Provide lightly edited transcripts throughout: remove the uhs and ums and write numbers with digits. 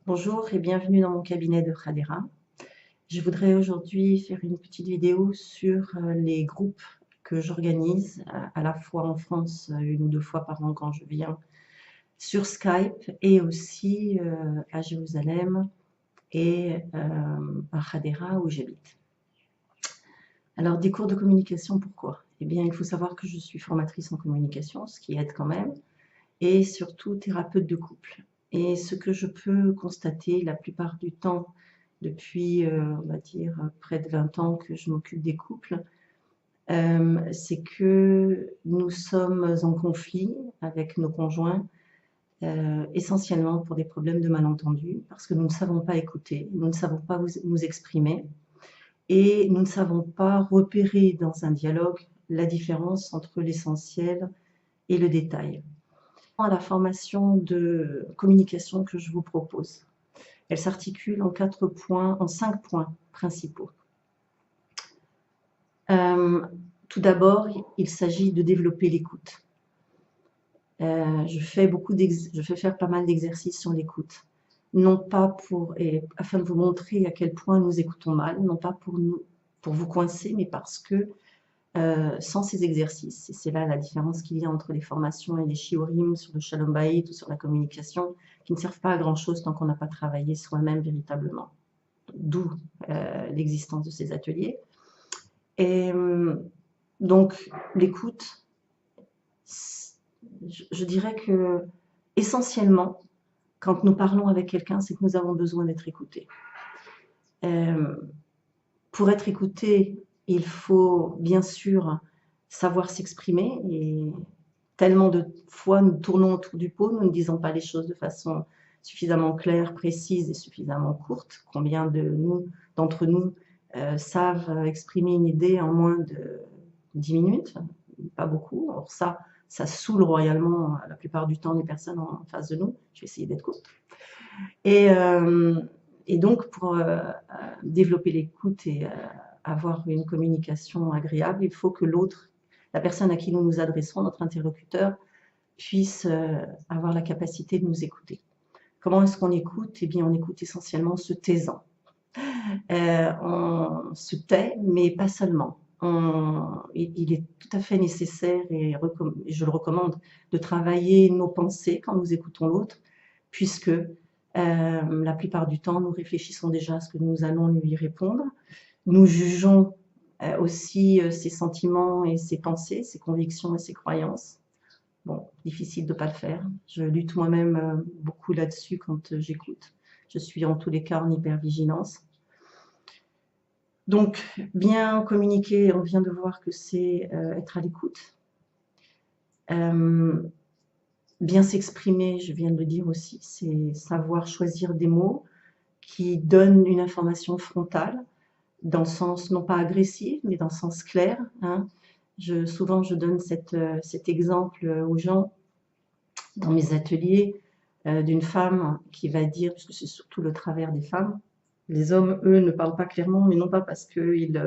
Bonjour et bienvenue dans mon cabinet de Khadera. Je voudrais aujourd'hui faire une petite vidéo sur les groupes que j'organise à la fois en France, une ou deux fois par an quand je viens, sur Skype et aussi à Jérusalem et à Khadera où j'habite. Alors, des cours de communication, pourquoi? Eh bien, il faut savoir que je suis formatrice en communication, ce qui aide quand même, et surtout thérapeute de couple. Et ce que je peux constater la plupart du temps, depuis, on va dire, près de 20 ans que je m'occupe des couples, c'est que nous sommes en conflit avec nos conjoints, essentiellement pour des problèmes de malentendus, parce que nous ne savons pas écouter, nous ne savons pas nous exprimer, et nous ne savons pas repérer dans un dialogue la différence entre l'essentiel et le détail. À la formation de communication que je vous propose. Elle s'articule en 4 points, en 5 points principaux. Tout d'abord, il s'agit de développer l'écoute. Je fais faire pas mal d'exercices sur l'écoute. Non pas afin de vous montrer à quel point nous écoutons mal, non pas pour vous coincer, mais parce que sans ces exercices, et c'est là la différence qu'il y a entre les formations et les shiurim sur le shalom bayit ou sur la communication, qui ne servent pas à grand chose tant qu'on n'a pas travaillé soi-même véritablement. D'où l'existence de ces ateliers. Et donc l'écoute, je dirais que essentiellement, quand nous parlons avec quelqu'un, c'est que nous avons besoin d'être écoutés. Pour être écouté, il faut bien sûr savoir s'exprimer, et tellement de fois nous tournons autour du pot, nous ne disons pas les choses de façon suffisamment claire, précise et suffisamment courte. Combien d'entre nous savent exprimer une idée en moins de 10 minutes? Pas beaucoup. Or ça saoule royalement la plupart du temps les personnes en face de nous. Je vais essayer d'être courte. Et donc, pour développer l'écoute et avoir une communication agréable, il faut que l'autre, la personne à qui nous nous adressons, notre interlocuteur, puisse avoir la capacité de nous écouter. Comment est-ce qu'on écoute? Eh bien, on écoute essentiellement en se taisant. On se tait, mais pas seulement. Il est tout à fait nécessaire, et je le recommande, de travailler nos pensées quand nous écoutons l'autre, puisque la plupart du temps, nous réfléchissons déjà à ce que nous allons lui répondre. Nous jugeons aussi ses sentiments et ses pensées, ses convictions et ses croyances. Bon, difficile de ne pas le faire. Je lutte moi-même beaucoup là-dessus quand j'écoute. Je suis en tous les cas en hypervigilance. Donc, bien communiquer, on vient de voir que c'est être à l'écoute. Bien s'exprimer, je viens de le dire aussi, c'est savoir choisir des mots qui donnent une information frontale, dans le sens non pas agressif, mais dans le sens clair. Hein. Souvent, je donne cet exemple aux gens dans mes ateliers d'une femme qui va dire, puisque c'est surtout le travers des femmes, les hommes, eux, ne parlent pas clairement, mais non pas parce qu'ils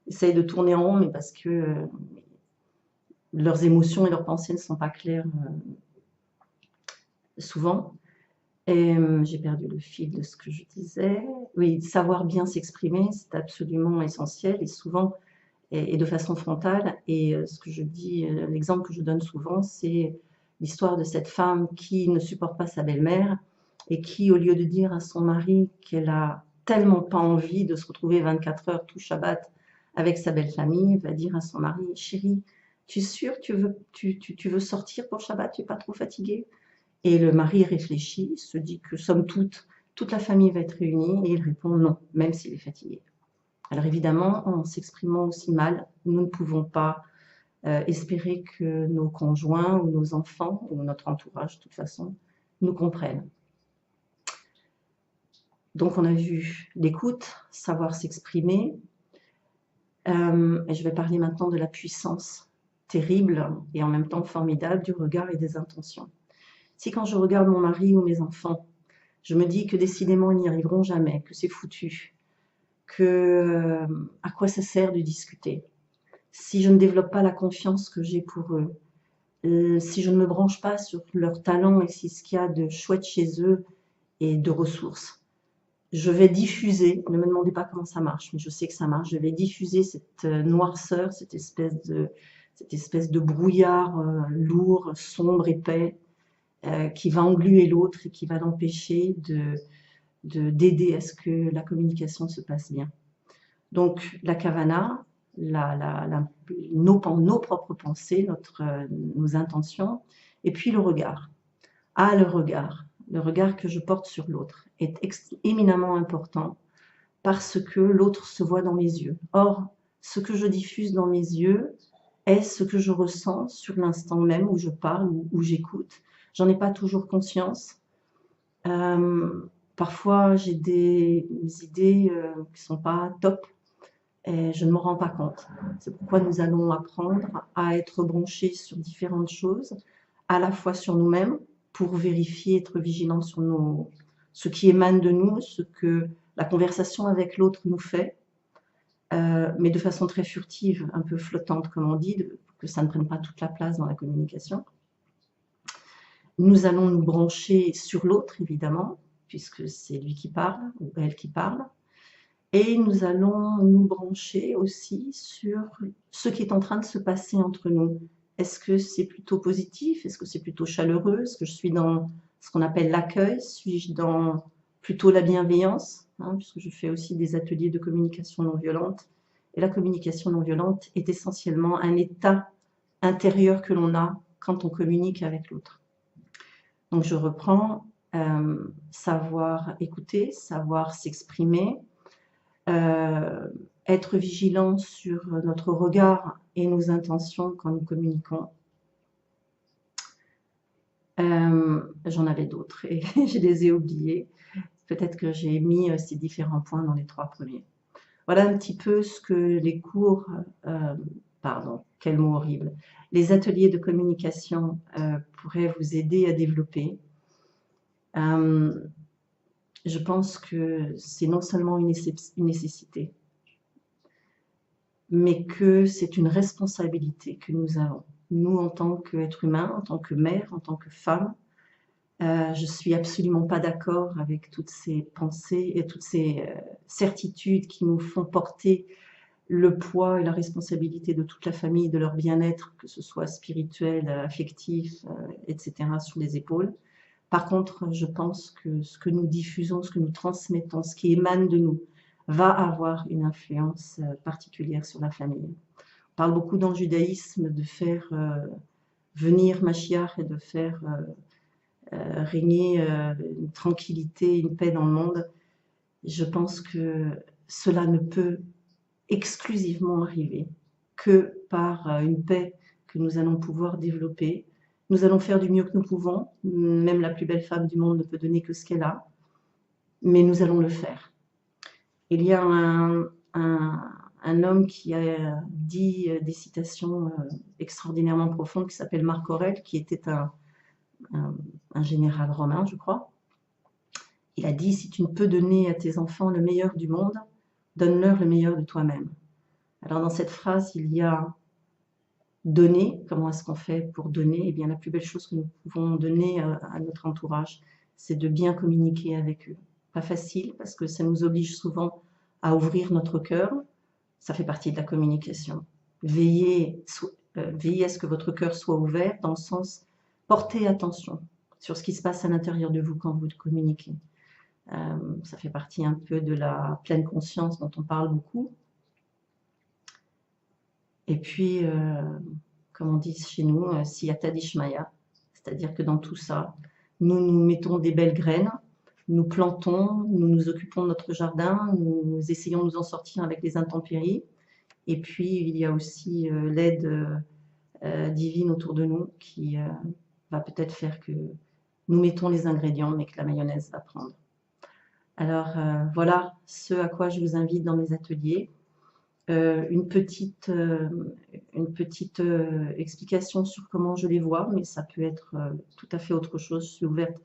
essayent de tourner en rond, mais parce que leurs émotions et leurs pensées ne sont pas claires souvent. Et j'ai perdu le fil de ce que je disais. Oui, savoir bien s'exprimer, c'est absolument essentiel, et souvent, et de façon frontale. Et ce que je dis, l'exemple que je donne souvent, c'est l'histoire de cette femme qui ne supporte pas sa belle-mère et qui, au lieu de dire à son mari qu'elle a tellement pas envie de se retrouver 24 heures tout Shabbat avec sa belle famille, va dire à son mari: chérie, tu es sûr tu veux sortir pour Shabbat, tu n'es pas trop fatigué? Et le mari réfléchit, se dit que somme toute la famille va être réunie, et il répond non, même s'il est fatigué. Alors évidemment, en s'exprimant aussi mal, nous ne pouvons pas espérer que nos conjoints ou nos enfants ou notre entourage, de toute façon, nous comprennent. Donc on a vu l'écoute, savoir s'exprimer. Et je vais parler maintenant de la puissance terrible et en même temps formidable du regard et des intentions. Si quand je regarde mon mari ou mes enfants, je me dis que décidément ils n'y arriveront jamais, que c'est foutu, à quoi ça sert de discuter? Si je ne développe pas la confiance que j'ai pour eux, si je ne me branche pas sur leurs talents et ce qu'il y a de chouette chez eux, et de ressources. Je vais diffuser, ne me demandez pas comment ça marche, mais je sais que ça marche, je vais diffuser cette noirceur, cette espèce de brouillard lourd, sombre, épais, qui va engluer l'autre et qui va l'empêcher d'aider à ce que la communication se passe bien. Donc la kavana, nos propres pensées, nos intentions, et puis le regard. Le regard que je porte sur l'autre est éminemment important parce que l'autre se voit dans mes yeux. Or, ce que je diffuse dans mes yeux est ce que je ressens sur l'instant même où je parle ou où j'écoute. J'en ai pas toujours conscience. Parfois, j'ai des idées qui sont pas top et je ne m'en rends pas compte. C'est pourquoi nous allons apprendre à être branchés sur différentes choses, à la fois sur nous-mêmes, pour vérifier, être vigilants sur ce qui émane de nous, ce que la conversation avec l'autre nous fait, mais de façon très furtive, un peu flottante, comme on dit, pour que ça ne prenne pas toute la place dans la communication. Nous allons nous brancher sur l'autre, évidemment, puisque c'est lui qui parle ou elle qui parle. Et nous allons nous brancher aussi sur ce qui est en train de se passer entre nous. Est-ce que c'est plutôt positif? Est-ce que c'est plutôt chaleureux? Est-ce que je suis dans ce qu'on appelle l'accueil? Suis-je dans plutôt la bienveillance, puisque je fais aussi des ateliers de communication non violente. Et la communication non violente est essentiellement un état intérieur que l'on a quand on communique avec l'autre. Donc je reprends, savoir écouter, savoir s'exprimer, être vigilant sur notre regard et nos intentions quand nous communiquons. J'en avais d'autres et je les ai oubliés. Peut-être que j'ai mis ces différents points dans les 3 premiers. Voilà un petit peu ce que les cours, pardon, quel mot horrible, les ateliers de communication pourraient vous aider à développer. Je pense que c'est non seulement une nécessité, mais que c'est une responsabilité que nous avons. Nous, en tant qu'êtres humains, en tant que mère, en tant que femme, je suis absolument pas d'accord avec toutes ces pensées et toutes ces certitudes qui nous font porter le poids et la responsabilité de toute la famille, de leur bien-être, que ce soit spirituel, affectif, etc., sur les épaules. Par contre, je pense que ce que nous diffusons, ce que nous transmettons, ce qui émane de nous, va avoir une influence particulière sur la famille. On parle beaucoup dans le judaïsme de faire venir Mashiach et de faire régner une tranquillité, une paix dans le monde. Je pense que cela ne peut exclusivement arriver que par une paix que nous allons pouvoir développer. Nous allons faire du mieux que nous pouvons. Même la plus belle femme du monde ne peut donner que ce qu'elle a, mais nous allons le faire. Il y a un homme qui a dit des citations extraordinairement profondes qui s'appelle Marc Aurèle, qui était un général romain, je crois. Il a dit « Si tu ne peux donner à tes enfants le meilleur du monde, donne-leur le meilleur de toi-même. » Alors dans cette phrase, il y a donner. Comment est-ce qu'on fait pour donner? Eh bien, la plus belle chose que nous pouvons donner à notre entourage, c'est de bien communiquer avec eux. Pas facile, parce que ça nous oblige souvent à ouvrir notre cœur. Ça fait partie de la communication. Veillez à ce que votre cœur soit ouvert, dans le sens, portez attention sur ce qui se passe à l'intérieur de vous quand vous communiquez. Ça fait partie un peu de la pleine conscience dont on parle beaucoup. Et puis, comme on dit chez nous, siyata dishmaya, c'est-à-dire que dans tout ça, nous nous mettons des belles graines, nous plantons, nous nous occupons de notre jardin, nous essayons de nous en sortir avec les intempéries. Et puis, il y a aussi l'aide divine autour de nous qui va peut-être faire que nous mettons les ingrédients, mais que la mayonnaise va prendre. Alors, voilà ce à quoi je vous invite dans mes ateliers. Une petite explication sur comment je les vois, mais ça peut être tout à fait autre chose. Je suis ouverte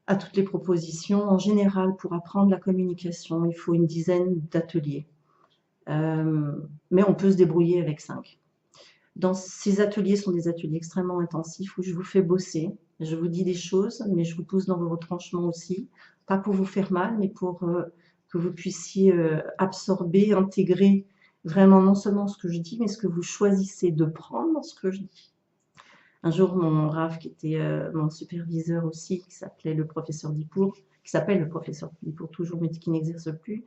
à toutes les propositions. En général, pour apprendre la communication, il faut une dizaine d'ateliers. Mais on peut se débrouiller avec 5. Ces ateliers sont des ateliers extrêmement intensifs où je vous fais bosser Je vous dis des choses, mais je vous pousse dans vos retranchements aussi. Pas pour vous faire mal, mais pour que vous puissiez absorber, intégrer vraiment non seulement ce que je dis, mais ce que vous choisissez de prendre dans ce que je dis. Un jour, mon RAF, qui était mon superviseur aussi, qui s'appelait le professeur Dipour, qui s'appelle le professeur Dipour toujours, mais qui n'exerce plus,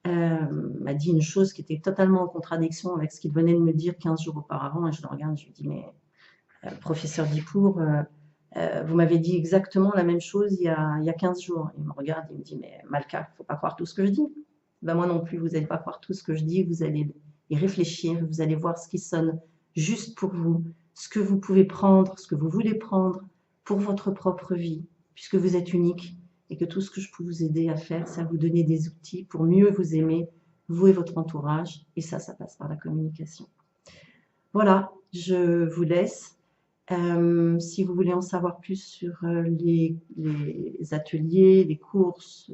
m'a dit une chose qui était totalement en contradiction avec ce qu'il venait de me dire 15 jours auparavant. Et je le regarde, je lui dis, mais professeur Dipour, vous m'avez dit exactement la même chose il y a 15 jours. Il me regarde, il me dit, mais Malka, il ne faut pas croire tout ce que je dis. Ben moi non plus, vous n'allez pas croire tout ce que je dis, vous allez y réfléchir, vous allez voir ce qui sonne juste pour vous, ce que vous pouvez prendre, ce que vous voulez prendre pour votre propre vie, puisque vous êtes unique et que tout ce que je peux vous aider à faire, c'est à vous donner des outils pour mieux vous aimer, vous et votre entourage, et ça passe par la communication. Voilà, je vous laisse. Si vous voulez en savoir plus sur les ateliers, les courses,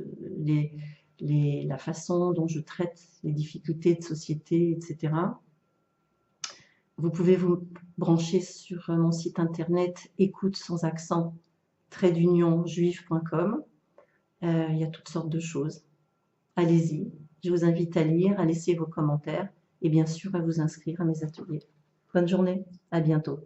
la façon dont je traite les difficultés de société, etc., vous pouvez vous brancher sur mon site internet écoute sans accent juif.com. Il y a toutes sortes de choses. Allez-y, je vous invite à lire, à laisser vos commentaires et bien sûr à vous inscrire à mes ateliers. Bonne journée, à bientôt.